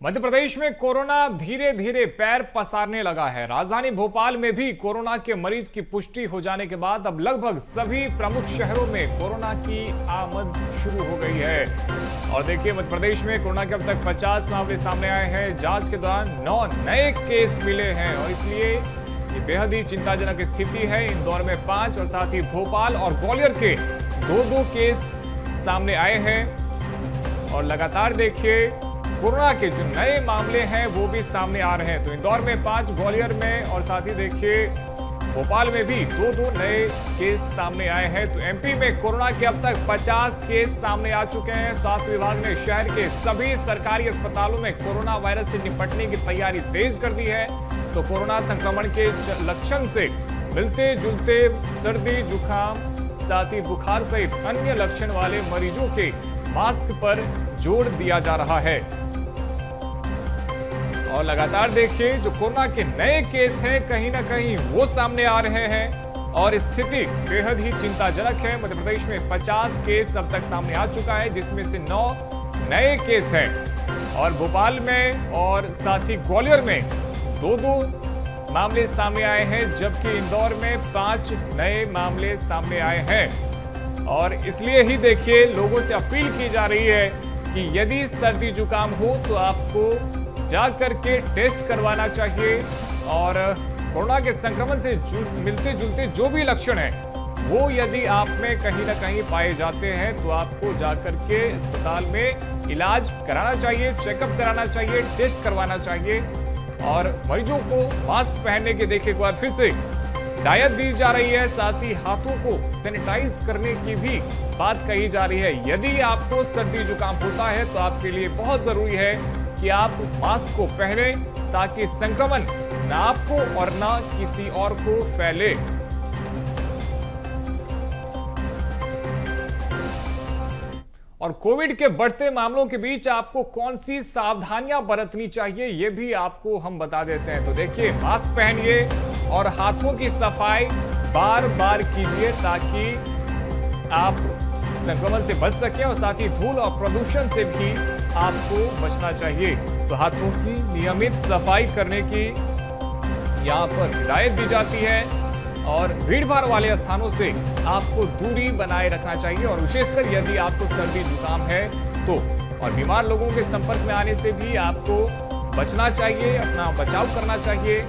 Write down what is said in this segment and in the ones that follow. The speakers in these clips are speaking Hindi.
मध्य प्रदेश में कोरोना धीरे धीरे पैर पसारने लगा है। राजधानी भोपाल में भी कोरोना के मरीज की पुष्टि हो जाने के बाद अब लगभग सभी प्रमुख शहरों में कोरोना की आमद शुरू हो गई है। और देखिए, मध्य प्रदेश में कोरोना के अब तक 50 मामले सामने आए हैं। जांच के दौरान 9 नए केस मिले हैं और इसलिए ये बेहद ही चिंताजनक स्थिति है। इंदौर में 5 और साथ ही भोपाल और ग्वालियर के 2-2 केस सामने आए हैं। और लगातार देखिए, कोरोना के जो नए मामले हैं वो भी सामने आ रहे हैं। तो इंदौर में 5, ग्वालियर में और साथ ही देखिए भोपाल में भी 2-2 नए केस सामने आए हैं। तो एमपी में कोरोना के अब तक 50 केस सामने आ चुके हैं। स्वास्थ्य विभाग ने शहर के सभी सरकारी अस्पतालों में कोरोना वायरस से निपटने की तैयारी तेज कर दी है। तो कोरोना संक्रमण के लक्षण से मिलते जुलते सर्दी, जुकाम, साथ ही बुखार सहित अन्य लक्षण वाले मरीजों के मास्क पर जोर दिया जा रहा है। और लगातार देखिए, जो कोरोना के नए केस हैं कहीं ना कहीं वो सामने आ रहे हैं और स्थिति बेहद ही चिंताजनक है। मध्य प्रदेश में 50 केस अब तक सामने आ चुका है, जिसमें से 9 नए केस हैं। और भोपाल में और साथ ही ग्वालियर में 2-2 मामले सामने आए हैं, जबकि इंदौर में 5 नए मामले सामने आए हैं। और इसलिए ही देखिए, लोगों से अपील की जा रही है कि यदि सर्दी जुकाम हो तो आपको जाकर के टेस्ट करवाना चाहिए। और कोरोना के संक्रमण से मिलते जुलते जो भी लक्षण हैं वो यदि आप में कहीं ना कहीं पाए जाते हैं तो आपको जाकर के अस्पताल में इलाज कराना चाहिए, चेकअप कराना चाहिए, टेस्ट करवाना चाहिए। और मरीजों को मास्क पहनने की देखिए एक बार फिर से हिदायत दी जा रही है। साथ ही हाथों को सैनिटाइज करने की भी बात कही जा रही है। यदि आपको सर्दी जुकाम होता है तो आपके लिए बहुत जरूरी है कि आप मास्क को पहने, ताकि संक्रमण ना आपको और ना किसी और को फैले। और कोविड के बढ़ते मामलों के बीच आपको कौन सी सावधानियां बरतनी चाहिए, ये भी आपको हम बता देते हैं। तो देखिए, मास्क पहनिए और हाथों की सफाई बार बार कीजिए ताकि आप संक्रमण से बच सकें। और साथ ही धूल और प्रदूषण से भी आपको बचना चाहिए। तो हाथों की नियमित सफाई करने की यहाँ पर हिदायत दी जाती है। और भीड़भाड़ वाले स्थानों से आपको दूरी बनाए रखना चाहिए। और विशेषकर यदि आपको सर्दी जुकाम है तो, और बीमार लोगों के संपर्क में आने से भी आपको बचना चाहिए, अपना बचाव करना चाहिए।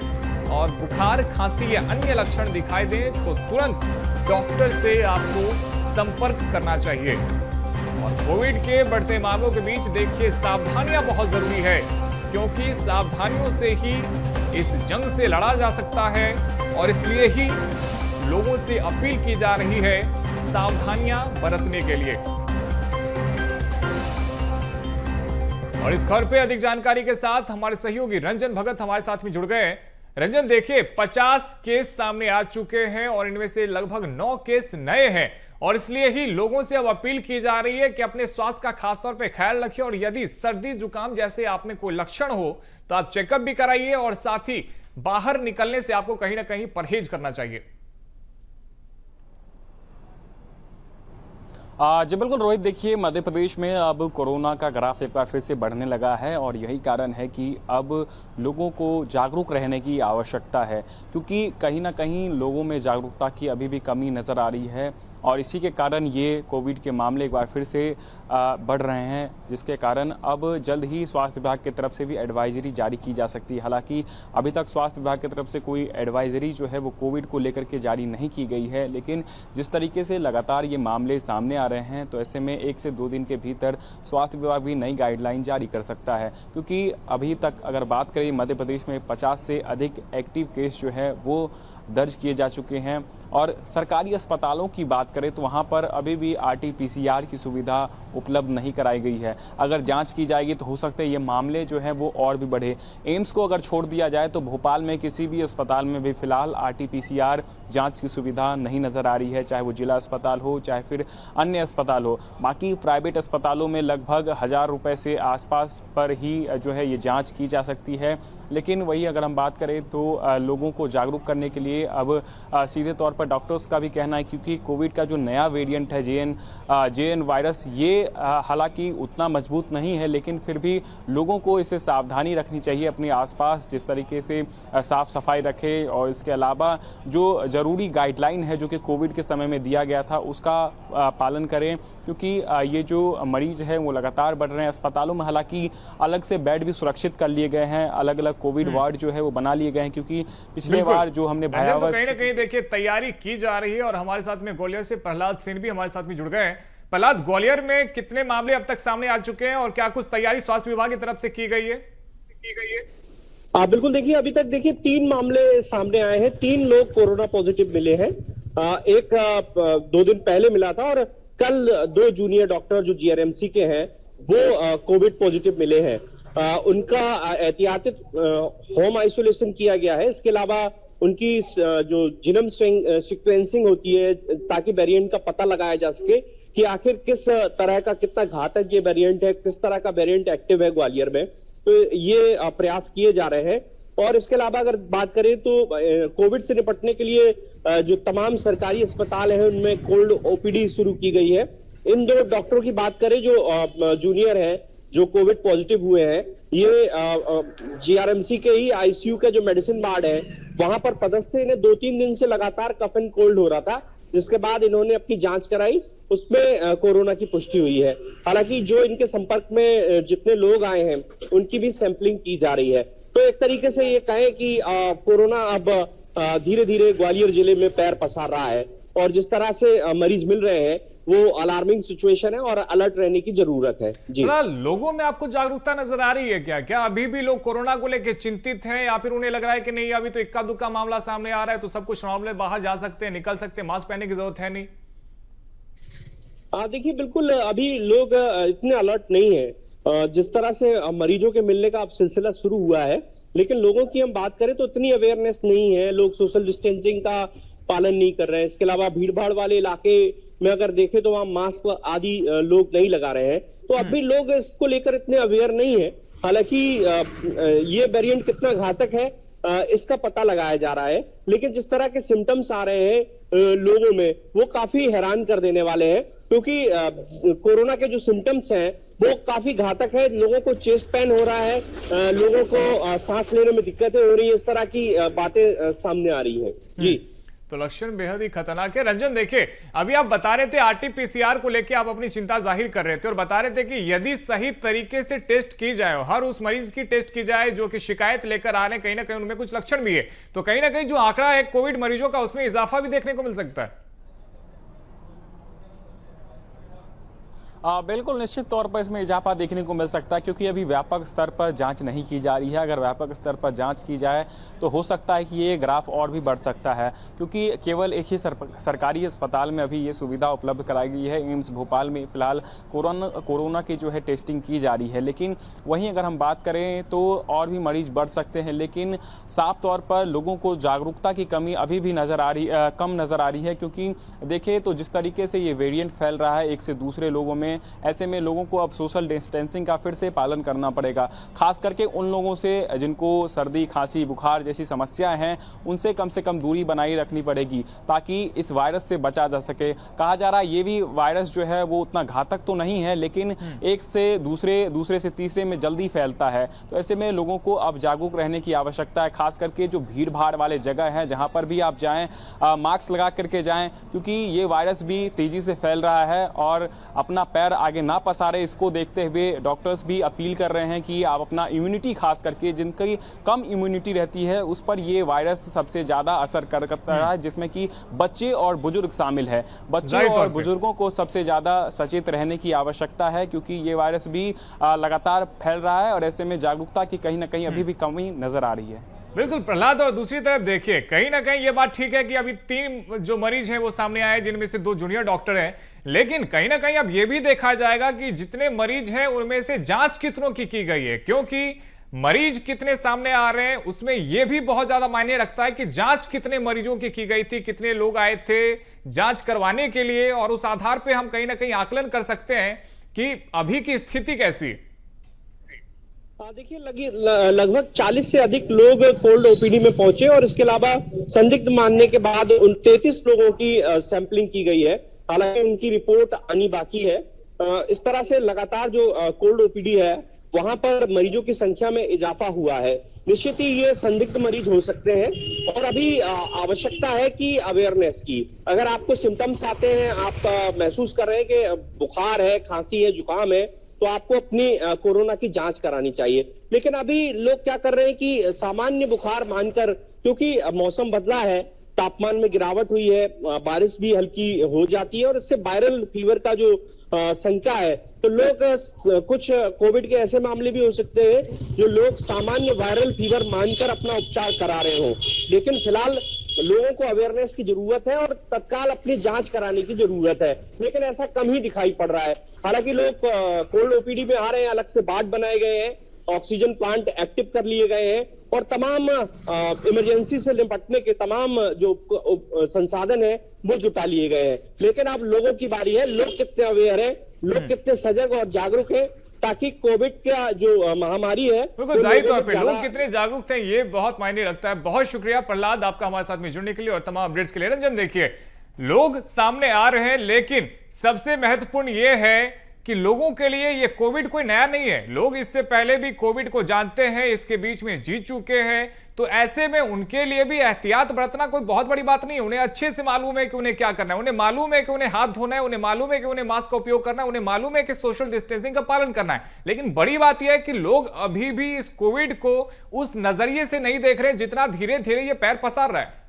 और बुखार, खांसी या अन्य लक्षण दिखाई दें तो तुरंत डॉक्टर से आपको संपर्क करना चाहिए। और कोविड के बढ़ते मामलों के बीच देखिए, सावधानियां बहुत जरूरी है, क्योंकि सावधानियों से ही इस जंग से लड़ा जा सकता है। और इसलिए ही लोगों से अपील की जा रही है सावधानियां बरतने के लिए। और इस खबर पे अधिक जानकारी के साथ हमारे सहयोगी रंजन भगत हमारे साथ में जुड़ गए हैं। रंजन, देखिए, 50 केस सामने आ चुके हैं और इनमें से लगभग 9 केस नए हैं। और इसलिए ही लोगों से अब अपील की जा रही है कि अपने स्वास्थ्य का खासतौर पे ख्याल रखिए। और यदि सर्दी जुकाम जैसे आप में कोई लक्षण हो तो आप चेकअप भी कराइए। और साथ ही बाहर निकलने से आपको कहीं ना कहीं परहेज करना चाहिए। जी बिल्कुल रोहित, देखिए, मध्य प्रदेश में अब कोरोना का ग्राफ एक बार फिर से बढ़ने लगा है और यही कारण है कि अब लोगों को जागरूक रहने की आवश्यकता है, क्योंकि कहीं ना कहीं लोगों में जागरूकता की अभी भी कमी नज़र आ रही है। और इसी के कारण ये कोविड के मामले एक बार फिर से बढ़ रहे हैं, जिसके कारण अब जल्द ही स्वास्थ्य विभाग की तरफ से भी एडवाइजरी जारी की जा सकती है। हालांकि अभी तक स्वास्थ्य विभाग की तरफ से कोई एडवाइजरी जो है वो कोविड को लेकर के जारी नहीं की गई है, लेकिन जिस तरीके से लगातार ये मामले सामने आ रहे हैं तो ऐसे में 1 से 2 दिन के भीतर स्वास्थ्य विभाग भी नई गाइडलाइन जारी कर सकता है। क्योंकि अभी तक अगर बात करें, मध्य प्रदेश में 50 से अधिक एक्टिव केस जो है वो दर्ज किए जा चुके हैं। और सरकारी अस्पतालों की बात करें तो वहाँ पर अभी भी RT-PCR की सुविधा उपलब्ध नहीं कराई गई है। अगर जांच की जाएगी तो हो सकता है ये मामले जो हैं वो और भी बढ़े। एम्स को अगर छोड़ दिया जाए तो भोपाल में किसी भी अस्पताल में भी फिलहाल RT-PCR जांच की सुविधा नहीं नज़र आ रही है, चाहे वो जिला अस्पताल हो चाहे फिर अन्य अस्पताल हो। बाकी प्राइवेट अस्पतालों में लगभग 1000 रुपये से आसपास पर ही जो है ये जाँच की जा सकती है। लेकिन वही अगर हम बात करें तो लोगों को जागरूक करने के लिए अब सीधे तौर पर डॉक्टर्स का भी कहना है, क्योंकि कोविड का जो नया वेरिएंट है JN वायरस, ये हालांकि उतना मजबूत नहीं है, लेकिन फिर भी लोगों को इससे सावधानी रखनी चाहिए। अपने आसपास जिस तरीके से साफ सफाई रखें और इसके अलावा जो ज़रूरी गाइडलाइन है जो कि कोविड के समय में दिया गया था उसका पालन करें, क्योंकि ये जो मरीज हैं वो लगातार बढ़ रहे हैं। अस्पतालों में हालांकि अलग से बेड भी सुरक्षित कर लिए गए हैं, अलग अलग कोविड वार्ड जो है वो बना लिए गए हैं, क्योंकि पिछले बार जो हमने तो कहीं ना कहीं देखिए तैयारी की जा रही है। और हमारे साथ में ग्वालियर से प्रहलाद सिंह भी हमारे साथ में जुड़ गए हैं। प्रहलाद, ग्वालियर में कितने मामले अब तक सामने आ चुके हैं और क्या कुछ तैयारी स्वास्थ्य विभाग की तरफ से की गई है? बिल्कुल, देखिए अभी तक देखिए 3 मामले सामने आए हैं। 3 लोग कोरोना पॉजिटिव मिले हैं। एक 2 दिन पहले मिला था और कल 2 जूनियर डॉक्टर जो जीआरएमसी के हैं वो कोविड पॉजिटिव मिले हैं। उनका एहतियाती होम आइसोलेशन किया गया है। इसके अलावा उनकी जो जीनोम सीक्वेंसिंग होती है ताकि वेरिएंट का पता लगाया जा सके कि आखिर किस तरह का, कितना घातक ये वेरिएंट है, किस तरह का वेरिएंट एक्टिव है ग्वालियर में। तो ये प्रयास किए जा रहे हैं। और इसके अलावा अगर बात करें तो कोविड से निपटने के लिए जो तमाम सरकारी अस्पताल हैं उनमें कोल्ड ओपीडी शुरू की गई है। इन 2 डॉक्टरों की बात करें जो जूनियर हैं, जो कोविड पॉजिटिव हुए हैं, ये जीआरएमसी के ही आईसीयू का जो मेडिसिन वार्ड है वहां पर पदस्थ थे। इन्हें 2-3 दिन से लगातार कफ एंड कोल्ड हो रहा था, जिसके बाद इन्होंने अपनी जांच कराई, उसमें कोरोना की पुष्टि हुई है। हालांकि जो इनके संपर्क में जितने लोग आए हैं उनकी भी सैंपलिंग की जा रही है। तो एक तरीके से ये कहें कि कोरोना अब धीरे धीरे ग्वालियर जिले में पैर पसार रहा है और जिस तरह से मरीज मिल रहे हैं वो अलार्मिंग सिचुएशन है और अलर्ट रहने की जरूरत है। जी, लोगों में आपको जागरूकता नजर आ रही है क्या? क्या अभी भी लोग कोरोना को लेकर चिंतित हैं या फिर उन्हें लग रहा है कि नहीं, अभी तो इक्का दुक्का मामला सामने आ रहा है तो सब कुछ नॉर्मल, बाहर जा सकते हैं, निकल सकते हैं, मास्क पहनने की जरूरत है नहीं? देखिए बिल्कुल अभी लोग इतने अलर्ट नहीं है। जिस तरह से मरीजों के मिलने का अब सिलसिला शुरू हुआ है, लेकिन लोगों की हम बात करें तो इतनी अवेयरनेस नहीं है। लोग सोशल डिस्टेंसिंग का पालन नहीं कर रहे हैं। इसके अलावा भीड़ भाड़ वाले इलाके में अगर देखें तो वहां मास्क आदि लोग नहीं लगा रहे हैं। तो अब भी लोग इसको लेकर इतने अवेयर नहीं है। हालांकि ये वेरिएंट कितना घातक है इसका पता लगाया जा रहा है, लेकिन जिस तरह के सिम्टम्स आ रहे हैं लोगों में वो काफी हैरान कर देने वाले हैं, क्योंकि कोरोना के जो सिम्टम्स हैं वो काफी घातक है। लोगों को चेस्ट पेन हो रहा है, लोगों को सांस लेने में दिक्कतें हो रही है, इस तरह की बातें सामने आ रही हैं। जी, तो लक्षण बेहद ही खतरनाक है। रंजन, देखिए अभी आप बता रहे थे आरटीपीसीआर को लेके आप अपनी चिंता जाहिर कर रहे थे और बता रहे थे कि यदि सही तरीके से टेस्ट की जाए, हर उस मरीज की टेस्ट की जाए जो कि शिकायत लेकर आ रहे, कहीं ना कहीं उनमें कुछ लक्षण भी है, तो कहीं ना कहीं जो आंकड़ा है कोविड मरीजों का उसमें इजाफा भी देखने को मिल सकता है। बिल्कुल निश्चित तौर पर इसमें इजाफा देखने को मिल सकता है, क्योंकि अभी व्यापक स्तर पर जांच नहीं की जा रही है। अगर व्यापक स्तर पर जांच की जाए तो हो सकता है कि ये ग्राफ और भी बढ़ सकता है, क्योंकि केवल एक ही सरकारी अस्पताल में अभी ये सुविधा उपलब्ध कराई गई है। एम्स भोपाल में फिलहाल कोरोना की जो है टेस्टिंग की जा रही है, लेकिन वहीं अगर हम बात करें तो और भी मरीज बढ़ सकते हैं। लेकिन साफ तौर पर लोगों को जागरूकता की कमी अभी भी कम नज़र आ रही है, क्योंकि देखिए तो जिस तरीके से ये वेरिएंट फैल रहा है एक से दूसरे लोगों में, ऐसे में लोगों को अब सोशल डिस्टेंसिंग का फिर से पालन करना पड़ेगा। खास करके उन लोगों से जिनको सर्दी, खांसी, बुखार जैसी समस्याएं हैं उनसे कम से कम दूरी बनाई रखनी पड़ेगी ताकि इस वायरस से बचा जा सके। कहा जा रहा है ये भी वायरस जो है वो उतना घातक तो नहीं है, लेकिन एक से दूसरे से तीसरे में जल्दी फैलता है। तो ऐसे में लोगों को अब जागरूक रहने की आवश्यकता है। खास करके जो भीड़ भाड़ वाले जगह हैं जहां पर भी आप जाएं, मास्क लगा करके जाएं, क्योंकि ये वायरस भी तेजी से फैल रहा है और अपना पैर आगे ना पसारे, इसको देखते हुए डॉक्टर्स भी अपील कर रहे हैं कि आप अपना इम्यूनिटी, खास करके जिनकी कम इम्यूनिटी रहती है उस पर ये वायरस सबसे ज्यादा असर करता है, जिसमें कि बच्चे और बुजुर्ग शामिल है। बच्चे और बुजुर्गों को सबसे ज्यादा सचेत रहने की आवश्यकता है, क्योंकि ये वायरस भी लगातार फैल रहा है और ऐसे में जागरूकता की कहीं ना कहीं अभी भी कमी नजर आ रही है। बिल्कुल प्रहलाद, और दूसरी तरफ देखिए कहीं ना कहीं ये बात ठीक है कि अभी 3 जो मरीज हैं वो सामने आए, जिनमें से 2 जूनियर डॉक्टर हैं, लेकिन कहीं ना कहीं अब ये भी देखा जाएगा कि जितने मरीज हैं उनमें से जांच कितनों की गई है, क्योंकि मरीज कितने सामने आ रहे हैं उसमें यह भी बहुत ज्यादा मायने रखता है कि जांच कितने मरीजों की गई थी, कितने लोग आए थे जांच करवाने के लिए, और उस आधार पर हम कहीं ना कहीं आकलन कर सकते हैं कि अभी की स्थिति कैसी। देखिए लगभग 40 से अधिक लोग कोल्ड ओपीडी में पहुंचे और इसके अलावा संदिग्ध मानने के बाद उन 33 लोगों की सैंपलिंग की गई है। हालांकि उनकी रिपोर्ट आनी बाकी है। इस तरह से लगातार जो कोल्ड ओपीडी है वहां पर मरीजों की संख्या में इजाफा हुआ है। निश्चित ही ये संदिग्ध मरीज हो सकते हैं और अभी आवश्यकता है कि अवेयरनेस की। अगर आपको सिम्टम्स आते हैं, आप महसूस कर रहे हैं कि बुखार है, खांसी है, जुकाम है, तो आपको अपनी कोरोना की जांच करानी चाहिए। लेकिन अभी लोग क्या कर रहे हैं कि सामान्य बुखार मानकर, क्योंकि मौसम बदला है, तापमान में गिरावट हुई है, बारिश भी हल्की हो जाती है और इससे वायरल फीवर का जो संख्या है, तो लोग कुछ कोविड के ऐसे मामले भी हो सकते हैं जो लोग सामान्य वायरल फीवर मानकर अपना उपचार करा रहे हो। लेकिन फिलहाल लोगों को अवेयरनेस की जरूरत है और तत्काल अपनी जांच कराने की जरूरत है, लेकिन ऐसा कम ही दिखाई पड़ रहा है। हालांकि लोग कोल्ड ओपीडी में आ रहे हैं, अलग से वार्ड बनाए गए हैं, ऑक्सीजन प्लांट एक्टिव कर लिए गए हैं और तमाम इमरजेंसी से निपटने के तमाम जो संसाधन है वो जुटा लिए गए हैं। लेकिन अब लोगों की बारी है, लोग कितने अवेयर है, लोग कितने सजग और जागरूक है, ताकि कोविड का जो महामारी है, बिल्कुल जाहिर तौर पे लोग कितने जागरूक थे ये बहुत मायने रखता है। बहुत शुक्रिया प्रहलाद आपका हमारे साथ में जुड़ने के लिए और तमाम अपडेट्स के लिए। रंजन, देखिए लोग सामने आ रहे हैं, लेकिन सबसे महत्वपूर्ण ये है कि लोगों के लिए ये कोविड कोई नया नहीं है। लोग इससे पहले भी कोविड को जानते हैं, इसके बीच में जीत चुके हैं, तो ऐसे में उनके लिए भी एहतियात बरतना कोई बहुत बड़ी बात नहीं है। उन्हें अच्छे से मालूम है कि उन्हें क्या करना है, उन्हें मालूम है कि उन्हें हाथ धोना है, उन्हें मालूम है कि उन्हें मास्क का उपयोग करना है, उन्हें मालूम है कि सोशल डिस्टेंसिंग का पालन करना है। लेकिन बड़ी बात यह है कि लोग अभी भी इस कोविड को उस नजरिए से नहीं देख रहे जितना धीरे धीरे ये पैर पसार रहा है।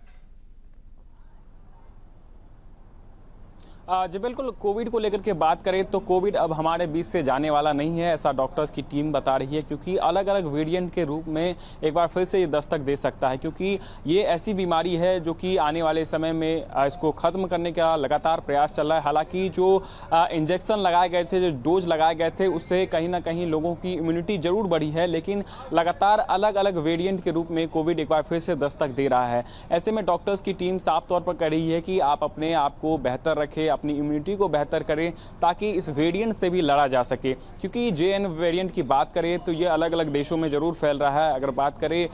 जी बिल्कुल, कोविड को लेकर के बात करें तो कोविड अब हमारे बीच से जाने वाला नहीं है, ऐसा डॉक्टर्स की टीम बता रही है, क्योंकि अलग अलग वेरिएंट के रूप में एक बार फिर से ये दस्तक दे सकता है, क्योंकि ये ऐसी बीमारी है जो कि आने वाले समय में इसको ख़त्म करने का लगातार प्रयास चल रहा है। हालांकि जो इंजेक्शन लगाए गए थे, जो डोज लगाए गए थे, उससे कहीं ना कहीं लोगों की इम्यूनिटी जरूर बढ़ी है, लेकिन लगातार अलग अलग वेरिएंट के रूप में कोविड एक बार फिर से दस्तक दे रहा है। ऐसे में डॉक्टर्स की टीम साफ तौर पर कह रही है कि आप अपने आप को बेहतर रखें, अपनी इम्यूनिटी को बेहतर करें, ताकि इस वेरिएंट से भी लड़ा जा सके। क्योंकि JN वेरिएंट की बात करें तो ये अलग अलग देशों में ज़रूर फैल रहा है। अगर बात करें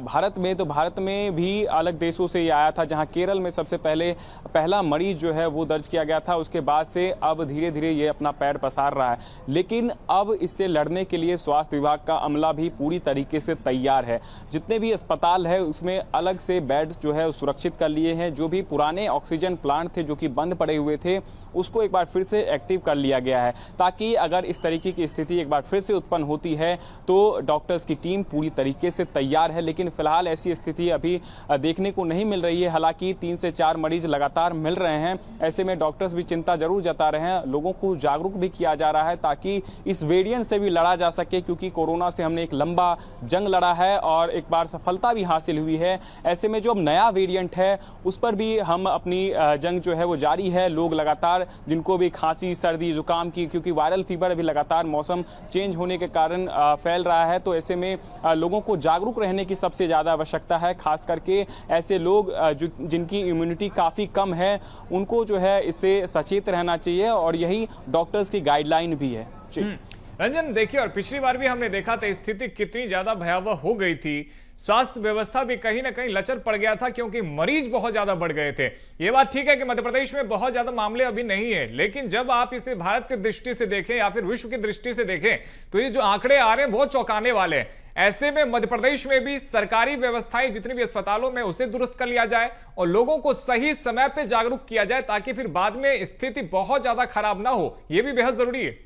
भारत में, तो भारत में भी अलग देशों से ये आया था, जहां केरल में सबसे पहला मरीज जो है वो दर्ज किया गया था। उसके बाद से अब धीरे धीरे ये अपना पैर पसार रहा है, लेकिन अब इससे लड़ने के लिए स्वास्थ्य विभाग का अमला भी पूरी तरीके से तैयार है। जितने भी अस्पताल है उसमें अलग से बेड जो है सुरक्षित कर लिए हैं। जो भी पुराने ऑक्सीजन प्लांट थे जो कि बंद पड़े हुए थे, उसको एक बार फिर से एक्टिव कर लिया गया है, ताकि अगर इस तरीके की स्थिति एक बार फिर से उत्पन्न होती है तो डॉक्टर्स की टीम पूरी तरीके से तैयार है। लेकिन फिलहाल ऐसी स्थिति अभी देखने को नहीं मिल रही है। हालांकि 3 से 4 मरीज लगातार मिल रहे हैं। ऐसे में डॉक्टर्स भी चिंता जरूर जता रहे हैं, लोगों को जागरूक भी किया जा रहा है ताकि इस वेरिएंट से भी लड़ा जा सके, क्योंकि कोरोना से हमने एक लंबा जंग लड़ा है और एक बार सफलता भी हासिल हुई है। ऐसे में जो अब नया वेरिएंट है उस पर भी हम अपनी जंग जो है वो जारी है। लोग लगातार जिनको भी खांसी, सर्दी, जुकाम की, क्योंकि वायरल फीवर अभी लगातार मौसम चेंज होने के कारण फैल रहा है, तो ऐसे में लोगों को जागरूक रहने की सबसे ज़्यादा आवश्यकता है। खास करके ऐसे लोग जिनकी इम्यूनिटी काफ़ी कम है, उनको जो है इससे सचेत रहना चाहिए और यही डॉक्टर्स की गाइडलाइन भी है। रंजन, देखिए और पिछली बार भी हमने देखा था स्थिति कितनी ज्यादा भयावह हो गई थी। स्वास्थ्य व्यवस्था भी कहीं ना कहीं लचर पड़ गया था, क्योंकि मरीज बहुत ज्यादा बढ़ गए थे। ये बात ठीक है कि मध्य प्रदेश में बहुत ज्यादा मामले अभी नहीं है, लेकिन जब आप इसे भारत की दृष्टि से देखें या फिर विश्व की दृष्टि से देखें, तो ये जो आंकड़े आ रहे हैं वो चौंकाने वाले हैं। ऐसे में मध्य प्रदेश में भी सरकारी व्यवस्थाएं जितनी भी अस्पतालों में उसे दुरुस्त कर लिया जाए और लोगों को सही समय पर जागरूक किया जाए, ताकि फिर बाद में स्थिति बहुत ज्यादा खराब ना हो। यह भी बेहद जरूरी है।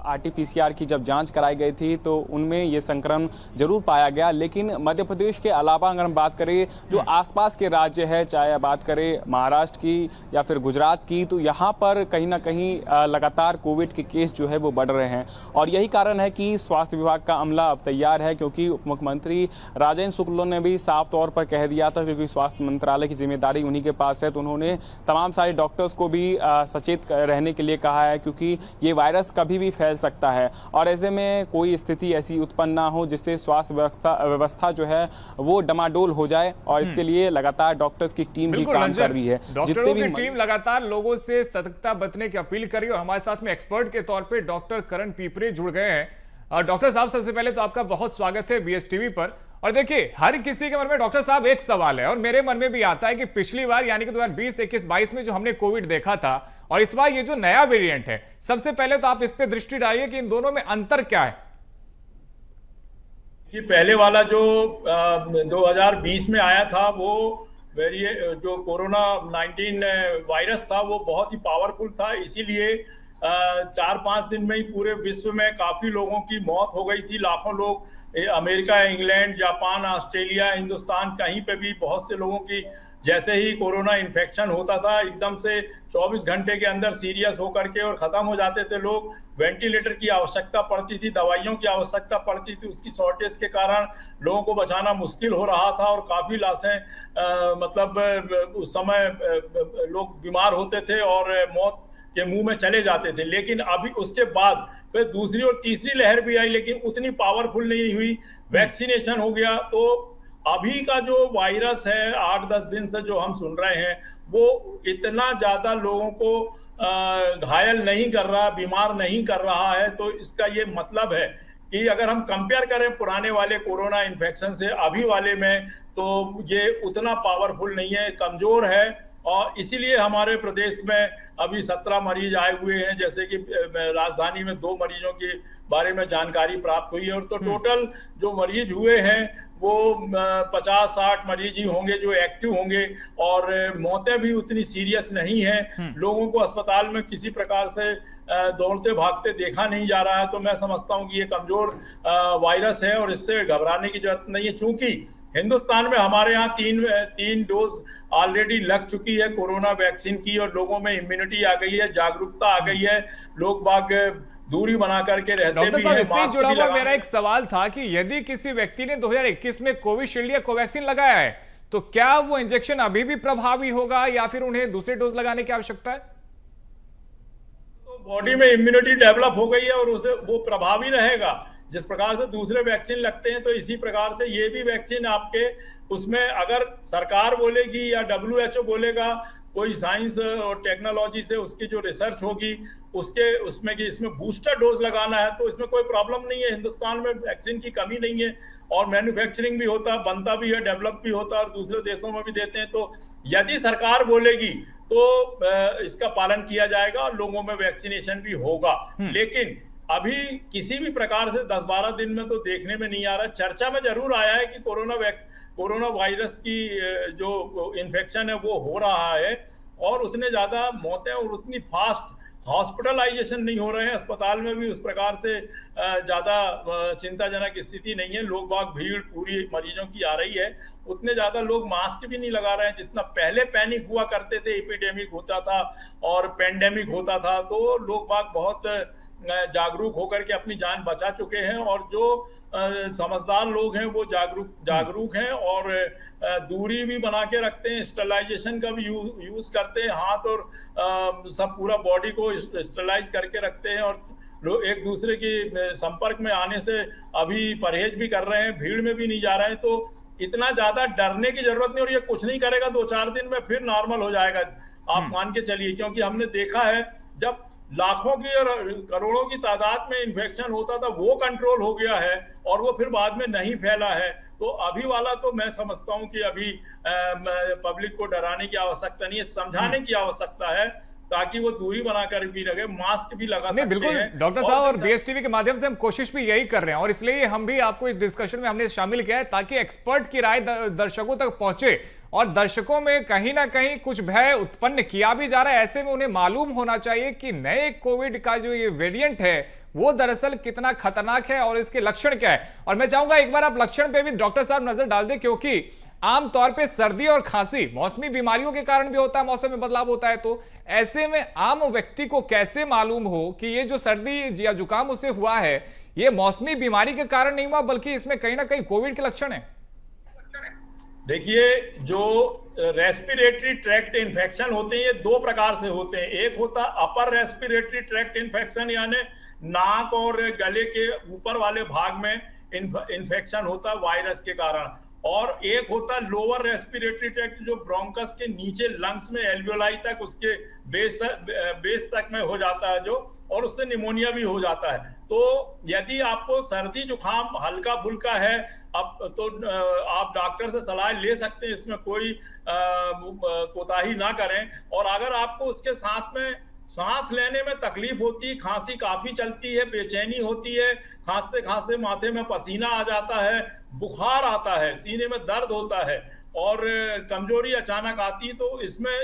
RT-PCR की जब जांच कराई गई थी तो उनमें ये संक्रमण जरूर पाया गया, लेकिन मध्य प्रदेश के अलावा अगर हम बात करें जो आसपास के राज्य है, चाहे बात करें महाराष्ट्र की या फिर गुजरात की, तो यहाँ पर कहीं ना कहीं लगातार कोविड के केस जो है वो बढ़ रहे हैं। और यही कारण है कि स्वास्थ्य विभाग का अमला अब तैयार है, क्योंकि उप मुख्यमंत्री राजेंद्र शुक्ला ने भी साफ तौर पर कह दिया था, क्योंकि स्वास्थ्य मंत्रालय की जिम्मेदारी उन्हीं के पास है, तो उन्होंने तमाम सारे डॉक्टर्स को भी सचेत रहने के लिए कहा है, क्योंकि ये वायरस कभी भी फैल सकता है और ऐसे में कोई स्थिति ऐसी उत्पन्न ना हो जिससे स्वास्थ्य व्यवस्था जो है वो डमाडोल हो जाए। और इसके लिए लगातार डॉक्टर्स की टीम भी काम कर रही है। डॉक्टरों की टीम लगातार लोगों से सतर्कता बरतने की अपील करी और हमारे साथ में एक्सपर्ट के तौर पे डॉक्टर करण पीपरे जुड़ गए हैं। डॉक्टर साहब, सबसे पहले तो आपका बहुत स्वागत है BSTV पर। और देखिए, हर किसी के मन में डॉक्टर साहब एक सवाल है, और मेरे मन में भी आता है कि पिछली बार यानी कि 2020, 21, 22 में जो हमने कोविड देखा था और इस बार ये जो नया वेरिएंट है, सबसे पहले तो आप इस पे दृष्टि डालिए कि इन दोनों में अंतर क्या है। कि पहले वाला जो 2020 में आया था वो जो कोरोना 19 वायरस था वो बहुत ही पावरफुल था, इसीलिए 4-5 दिन में ही पूरे विश्व में काफी लोगों की मौत हो गई थी। लाखों लोग America, England, Japan, Australia, Hindustan, कहीं पे भी बहुत से लोगों की जैसे ही कोरोना इन्फेक्शन होता था एकदम से 24 घंटे के अंदर सीरियस होकर के और खत्म हो जाते थे लोग। वेंटिलेटर की आवश्यकता पड़ती थी, दवाइयों की आवश्यकता पड़ती थी, उसकी शॉर्टेज के कारण लोगों को बचाना मुश्किल हो रहा था और काफी लाशें मतलब उस समय लोग बीमार होते थे और मौत के मुंह में चले जाते थे। लेकिन अभी उसके बाद फिर दूसरी और तीसरी लहर भी आई, लेकिन उतनी पावरफुल नहीं हुई। वैक्सीनेशन हो गया, तो अभी का जो वायरस है 8-10 दिन से जो हम सुन रहे हैं वो इतना ज्यादा लोगों को घायल नहीं कर रहा, बीमार नहीं कर रहा है। तो इसका ये मतलब है कि अगर हम कंपेयर करें पुराने वाले कोरोना इन्फेक्शन से अभी वाले में, तो ये उतना पावरफुल नहीं है, कमजोर है। और इसीलिए हमारे प्रदेश में अभी 17 मरीज आए हुए हैं, जैसे कि राजधानी में 2 मरीजों के बारे में जानकारी प्राप्त हुई है। और तो टोटल जो मरीज हुए हैं वो 50-60 मरीज ही होंगे जो एक्टिव होंगे, और मौतें भी उतनी सीरियस नहीं है। लोगों को अस्पताल में किसी प्रकार से दौड़ते भागते देखा नहीं जा रहा है। तो मैं समझता हूं कि ये कमजोर वायरस है और इससे घबराने की जरूरत नहीं है। चूंकि हिंदुस्तान में हमारे यहाँ तीन डोज ऑलरेडी लग चुकी है कोरोना वैक्सीन की, और लोगों में इम्यूनिटी आ गई है, जागरूकता आ गई है, लोग बाग दूरी बना करके रहते भी हैं। डॉक्टर साहब, इससे जुड़ा हुआ मेरा एक सवाल था कि यदि किसी व्यक्ति ने 2021 में कोविशील्ड या कोवैक्सीन लगाया है, तो क्या वो इंजेक्शन अभी भी प्रभावी होगा या फिर उन्हें दूसरे डोज लगाने की आवश्यकता है? तो बॉडी में इम्यूनिटी डेवलप हो गई है और उसे वो प्रभावी रहेगा। जिस प्रकार से दूसरे वैक्सीन लगते हैं, तो इसी प्रकार से ये भी वैक्सीन आपके उसमें, अगर सरकार बोलेगी या WHO बोलेगा, कोई साइंस और टेक्नोलॉजी से उसकी जो रिसर्च होगी उसमें कि इसमें बूस्टर डोज लगाना है, तो इसमें कोई प्रॉब्लम नहीं है। हिंदुस्तान में वैक्सीन की कमी नहीं है और मैन्युफैक्चरिंग भी होता है, बनता भी है, डेवलप भी होता है और दूसरे देशों में भी देते हैं। तो यदि सरकार बोलेगी तो इसका पालन किया जाएगा और लोगों में वैक्सीनेशन भी होगा। लेकिन अभी किसी भी प्रकार से 10-12 दिन में तो देखने में नहीं आ रहा। चर्चा में जरूर आया है कि कोरोना वायरस की जो इन्फेक्शन है वो हो रहा है, और उतने ज्यादा मौतें और उतनी फास्ट हॉस्पिटलाइजेशन नहीं हो रहे हैं। अस्पताल में भी उस प्रकार से ज्यादा चिंताजनक स्थिति नहीं है। लोग बाग भीड़ पूरी मरीजों की आ रही है, उतने ज्यादा लोग मास्क भी नहीं लगा रहे हैं जितना पहले पैनिक हुआ करते थे, एपिडेमिक होता था और पेंडेमिक होता था। तो लोग बाग बहुत जागरूक होकर के अपनी जान बचा चुके हैं, और जो समझदार लोग हैं वो जागरूक हैं और दूरी भी बना के रखते हैं, स्टरलाइजेशन का भी यूज करते हैं, हाथ और सब पूरा बॉडी को स्टरलाइज करके रखते हैं, और लोग एक दूसरे के संपर्क में आने से अभी परहेज भी कर रहे हैं, भीड़ में भी नहीं जा रहे हैं। तो इतना ज्यादा डरने की जरूरत नहीं, और ये कुछ नहीं करेगा, 2-4 दिन में फिर नॉर्मल हो जाएगा, आप मान के चलिए। क्योंकि हमने देखा है जब लाखों की और करोड़ों की तादाद में इन्फेक्शन होता था वो कंट्रोल हो गया है और वो फिर बाद में नहीं फैला है। तो अभी वाला तो मैं समझता हूं कि अभी पब्लिक को डराने की आवश्यकता नहीं है, समझाने की आवश्यकता है, ताकि वो दूरी बनाकर भी रहे, मास्क भी लगा सकते हैं। बिल्कुल डॉक्टर साहब, और BSTV के माध्यम से हम कोशिश भी यही कर रहे हैं, और इसलिए हम भी आपको इस डिस्कशन में हमने शामिल किया है ताकि एक्सपर्ट की राय दर्शकों तक पहुंचे, और दर्शकों में कहीं ना कहीं कुछ भय उत्पन्न किया भी जा रहा है। ऐसे में उन्हें मालूम होना चाहिए कि नए कोविड का जो ये वेरिएंट है वो दरअसल कितना खतरनाक है और इसके लक्षण क्या है। और मैं चाहूंगा एक बार आप लक्षण पे भी डॉक्टर साहब नजर डाल दें, क्योंकि आमतौर पे सर्दी और खांसी मौसमी बीमारियों के कारण भी होता है, मौसम में बदलाव होता है। तो ऐसे में आम व्यक्ति को कैसे मालूम हो कि ये जो सर्दी या जुकाम उसे हुआ है ये मौसमी बीमारी के कारण नहीं हुआ, बल्कि इसमें कहीं ना कहीं कोविड के लक्षण है? देखिए, जो रेस्पिरेटरी ट्रैक्ट इन्फेक्शन होते हैं ये 2 प्रकार से होते हैं। एक होता अपर रेस्पिरेटरी ट्रैक्ट इन्फेक्शन, यानी नाक और गले के ऊपर वाले भाग में इन्फेक्शन होता है वायरस के कारण, और एक होता है लोअर रेस्पिरेटरी ट्रैक्ट जो ब्रोंकस के नीचे लंग्स में एल्वियोलाई तक उसके बेस तक में हो जाता है जो, और उससे निमोनिया भी हो जाता है। तो यदि आपको सर्दी जुकाम हल्का फुल्का है अब तो आप डॉक्टर से सलाह ले सकते हैं, इसमें कोई कोताही ना करें। और अगर आपको उसके साथ में सांस लेने में तकलीफ होती है, खांसी काफी चलती है, बेचैनी होती है, खांसते खांसते माथे में पसीना आ जाता है, बुखार आता है, सीने में दर्द होता है और कमजोरी अचानक आती, तो इसमें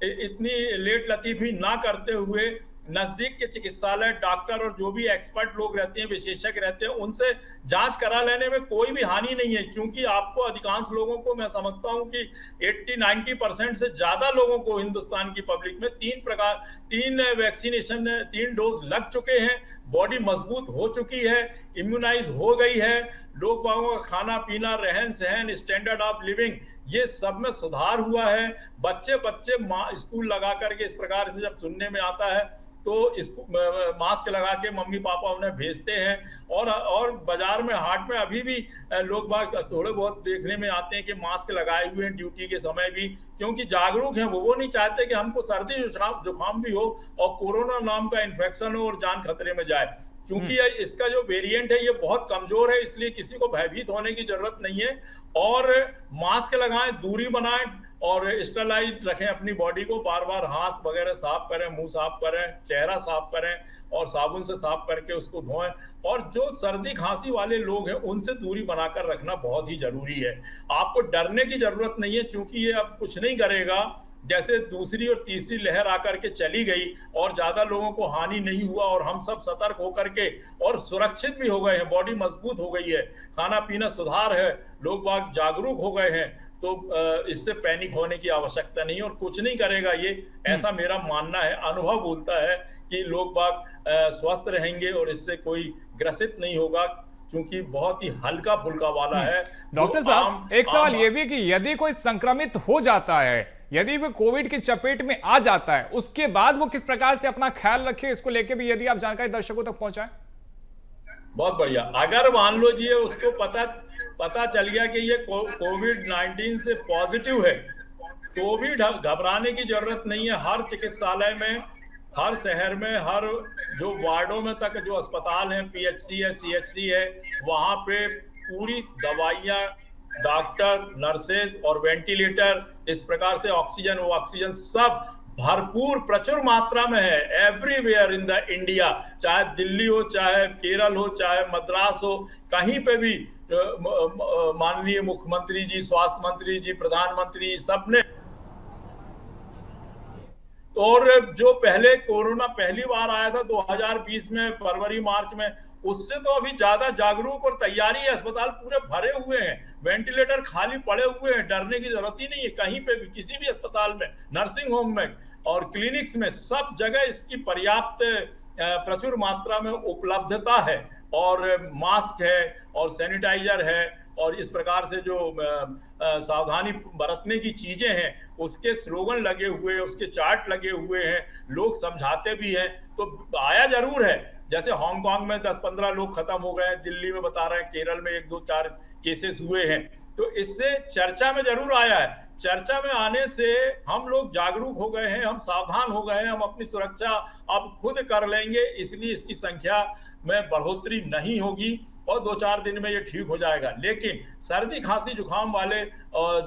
इतनी लेट लतीफी ना करते हुए नजदीक के चिकित्सालय डॉक्टर और जो भी एक्सपर्ट लोग रहते हैं, विशेषज्ञ रहते हैं, उनसे जांच करा लेने में कोई भी हानि नहीं है। क्योंकि आपको अधिकांश लोगों को मैं समझता हूं कि 80-90% से ज्यादा लोगों को हिंदुस्तान की पब्लिक में 3 वैक्सीनेशन 3 डोज लग चुके हैं, बॉडी मजबूत हो चुकी है, इम्यूनाइज हो गई है, लोग बागों का खाना पीना, रहन सहन, स्टैंडर्ड ऑफ लिविंग, ये सब में सुधार हुआ है। बच्चे स्कूल लगा करके इस प्रकार से जब सुनने में आता है तो इसको मास्क लगा के मम्मी पापा उन्हें भेजते हैं। और बाजार में हाट में अभी भी लोग बाग थोड़े बहुत देखने में आते हैं कि मास्क लगाए हुए हैं ड्यूटी के समय भी, क्योंकि जागरूक हैं वो नहीं चाहते कि हमको सर्दी जुकाम भी हो और कोरोना नाम का इन्फेक्शन हो और जान खतरे में जाए। क्योंकि इसका जो वेरिएंट है ये बहुत कमजोर है, इसलिए किसी को भयभीत होने की जरूरत नहीं है। और मास्क लगाएं, दूरी बनाएं और स्टरलाइज रखें अपनी बॉडी को, बार बार हाथ वगैरह साफ करें, मुंह साफ करें, चेहरा साफ करें और साबुन से साफ करके उसको धोएं। और जो सर्दी खांसी वाले लोग हैं उनसे दूरी बनाकर रखना बहुत ही जरूरी है। आपको डरने की जरूरत नहीं है, क्योंकि ये अब कुछ नहीं करेगा। जैसे दूसरी और तीसरी लहर आकर के चली गई और ज्यादा लोगों को हानि नहीं हुआ और हम सब सतर्क होकर के और सुरक्षित भी हो गए हैं, बॉडी मजबूत हो गई है, खाना पीना सुधार है, लोग बाग जागरूक हो गए हैं, तो इससे पैनिक होने की आवश्यकता नहीं और कुछ नहीं करेगा ये, ऐसा मेरा मानना है। अनुभव बोलता है कि लोग बाग स्वस्थ रहेंगे और इससे कोई ग्रसित नहीं होगा, क्योंकि बहुत ही हल्का फुल्का वाला है। डॉक्टर साहब, एक सवाल ये भी कि यदि कोई संक्रमित हो जाता है, यदि वो कोविड की चपेट में आ जाता है, उसके बाद वो किस प्रकार से अपना ख्याल रखे, इसको लेके भी यदि आप जानकारी दर्शकों तक पहुंचाएं। बहुत बढ़िया। अगर मान लो जी उसको पता चल गया कि ये कोविड-19 से पॉजिटिव है, तो भी घबराने की जरूरत नहीं है। हर चिकित्सालय में, हर शहर में, हर जो वार्डों में तक जो अस्पताल हैं, पीएचसी है, सीएचसी है, वहां पे पूरी दवाइयां, डॉक्टर, नर्सेज और वेंटिलेटर, इस प्रकार से ऑक्सीजन सब भरपूर प्रचुर मात्रा में है एवरीवेयर इन द इंडिया। चाहे दिल्ली हो, चाहे केरल हो, चाहे मद्रास हो, कहीं पे भी माननीय मुख्यमंत्री जी, स्वास्थ्य मंत्री जी, प्रधानमंत्री सबने। और जो पहले कोरोना पहली बार आया था 2020 में फरवरी मार्च में, उससे तो अभी ज्यादा जागरूक और तैयारी है। अस्पताल पूरे भरे हुए हैं, वेंटिलेटर खाली पड़े हुए हैं, डरने की जरूरत ही नहीं है। कहीं पे भी, किसी भी अस्पताल में, नर्सिंग होम में और क्लिनिक्स में, सब जगह इसकी पर्याप्त प्रचुर मात्रा में उपलब्धता है और मास्क है और सैनिटाइजर है और इस प्रकार से जो सावधानी बरतने की चीजें हैं उसके स्लोगन लगे हुए हैं, उसके चार्ट लगे हुए हैं, लोग समझाते भी हैं। तो आया जरूर है। जैसे हांगकांग में 10-15 लोग खत्म हो गए हैं, दिल्ली में बता रहे हैं, केरल में 1-2-4 केसेस हुए हैं, तो इससे चर्चा में जरूर आया है। चर्चा में आने से हम लोग जागरूक हो गए हैं, हम सावधान हो गए हैं, हम अपनी सुरक्षा अब खुद कर लेंगे, इसलिए इसकी संख्या में बढ़ोतरी नहीं होगी और 2-4 दिन में ये ठीक हो जाएगा। लेकिन सर्दी खांसी जुकाम वाले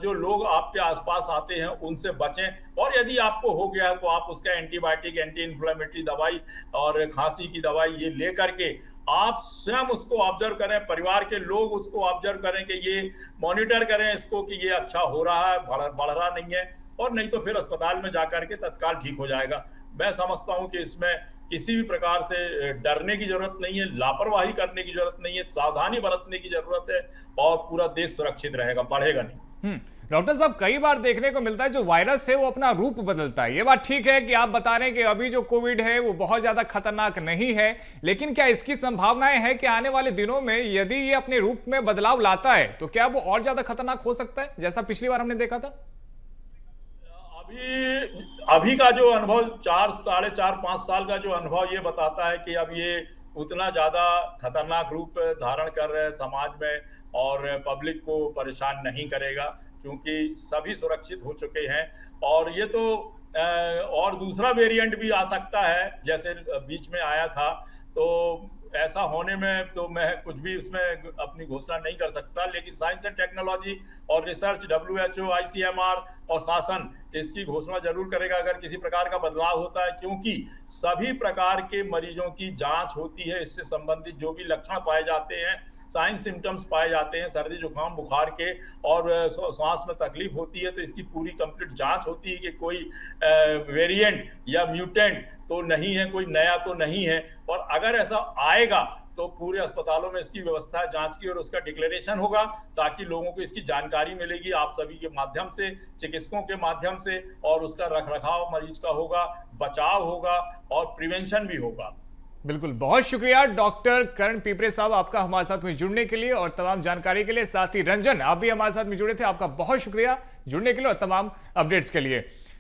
जो लोग आपके आसपास आते हैं उनसे बचें। और यदि आपको हो गया तो आप उसका एंटीबायोटिक, एंटी इन्फ्लेमेटरी दवाई और खांसी की दवाई ये ले करके आप स्वयं उसको ऑब्जर्व करें, परिवार के लोग उसको ऑब्जर्व करें कि ये मॉनिटर करें इसको कि ये अच्छा हो रहा है, बढ़ रहा नहीं है, और नहीं तो फिर अस्पताल में जाकर के तत्काल ठीक हो जाएगा। मैं समझता हूं कि इसमें किसी भी प्रकार से डरने की जरूरत नहीं है, लापरवाही करने की जरूरत नहीं है, सावधानी बरतने की जरूरत है और पूरा देश सुरक्षित रहेगा, बढ़ेगा नहीं। डॉक्टर साहब, कई बार देखने को मिलता है जो वायरस है वो अपना रूप बदलता है। ये बात ठीक है कि आप बता रहे हैं कि अभी जो कोविड है वो बहुत ज्यादा खतरनाक नहीं है, लेकिन क्या इसकी संभावनाएं है कि आने वाले दिनों में यदि ये अपने रूप में बदलाव लाता है तो क्या वो और ज्यादा खतरनाक हो सकता है, जैसा पिछली बार हमने देखा था? अभी का जो अनुभव 4-5 साल का जो अनुभव ये बताता है कि अब ये उतना ज्यादा खतरनाक रूप धारण कर रहे हैं समाज में और पब्लिक को परेशान नहीं करेगा, क्योंकि सभी सुरक्षित हो चुके हैं। और ये तो और दूसरा वेरिएंट भी आ सकता है, जैसे बीच में आया था, तो ऐसा होने में तो मैं कुछ भी उसमें अपनी घोषणा नहीं कर सकता, लेकिन साइंस एंड टेक्नोलॉजी और रिसर्च, WHO, ICMR और शासन इसकी घोषणा जरूर करेगा अगर किसी प्रकार का बदलाव होता है, क्योंकि सभी प्रकार के मरीजों की जांच होती है। इससे संबंधित जो भी लक्षण पाए जाते हैं, साइन सिम्टम्स पाए जाते हैं सर्दी जुकाम बुखार के, और सांस में तकलीफ होती है, तो इसकी पूरी कंप्लीट जांच होती है कि कोई वेरिएंट या म्यूटेंट तो नहीं है, कोई नया तो नहीं है। और अगर ऐसा आएगा तो पूरे अस्पतालों में इसकी व्यवस्था है जांच की, और उसका डिक्लेरेशन होगा ताकि लोगों को इसकी जानकारी मिलेगी आप सभी के माध्यम से, चिकित्सकों के माध्यम से, और उसका रखरखाव मरीज का होगा, बचाव होगा और प्रिवेंशन भी होगा। बिल्कुल, बहुत शुक्रिया डॉक्टर करण पिपरे साहब आपका हमारे साथ में जुड़ने के लिए और तमाम जानकारी के लिए। साथ ही रंजन, आप भी हमारे साथ में जुड़े थे, आपका बहुत शुक्रिया जुड़ने के लिए और तमाम अपडेट्स के लिए।